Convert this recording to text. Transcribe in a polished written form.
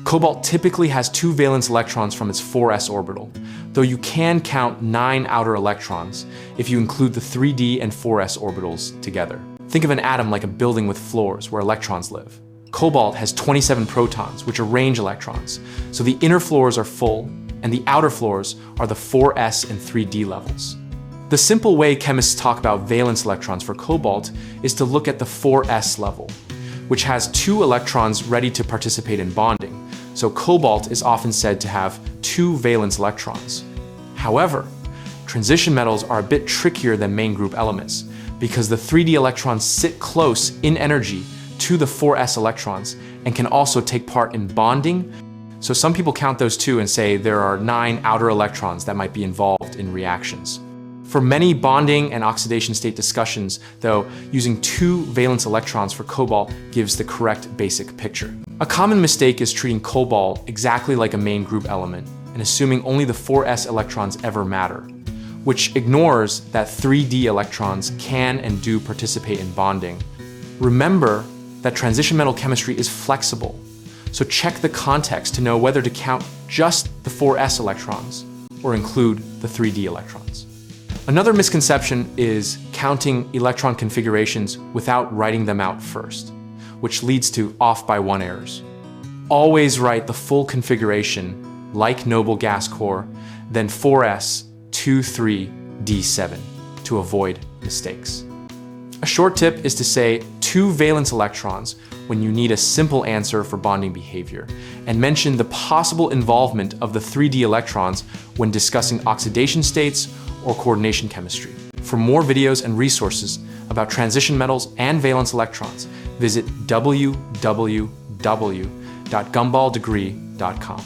Cobalt typically has 2 valence electrons from its 4s orbital, though you can count 9 outer electrons if you include the 3d and 4s orbitals together. Think of an atom like a building with floors where electrons live. Cobalt has 27 protons, which are range electrons, so the inner floors are full, and the outer floors are the 4s and 3d levels. The simple way chemists talk about valence electrons for cobalt is to look at the 4s level, which has 2 electrons ready to participate in bonding, so cobalt is often said to have 2 valence electrons. However, transition metals are a bit trickier than main group elements because the 3d electrons sit close in energy to the 4s electrons and can also take part in bonding, so some people count those 2 and say there are 9 outer electrons that might be involved in reactions. For many bonding and oxidation state discussions, though, using 2 valence electrons for cobalt gives the correct basic picture. A common mistake is treating cobalt exactly like a main group element and assuming only the 4s electrons ever matter, which ignores that 3d electrons can and do participate in bonding. Remember that transition metal chemistry is flexible, so check the context to know whether to count just the 4s electrons or include the 3d electrons. Another misconception is counting electron configurations without writing them out first, which leads to off-by-1 errors. Always write the full configuration, like noble gas core, then 4s, 2, 3, d7, to avoid mistakes. A short tip is to say 2 valence electrons when you need a simple answer for bonding behavior, and mention the possible involvement of the 3d electrons when discussing oxidation states or coordination chemistry. For more videos and resources about transition metals and valence electrons, visit www.gumballdegree.com.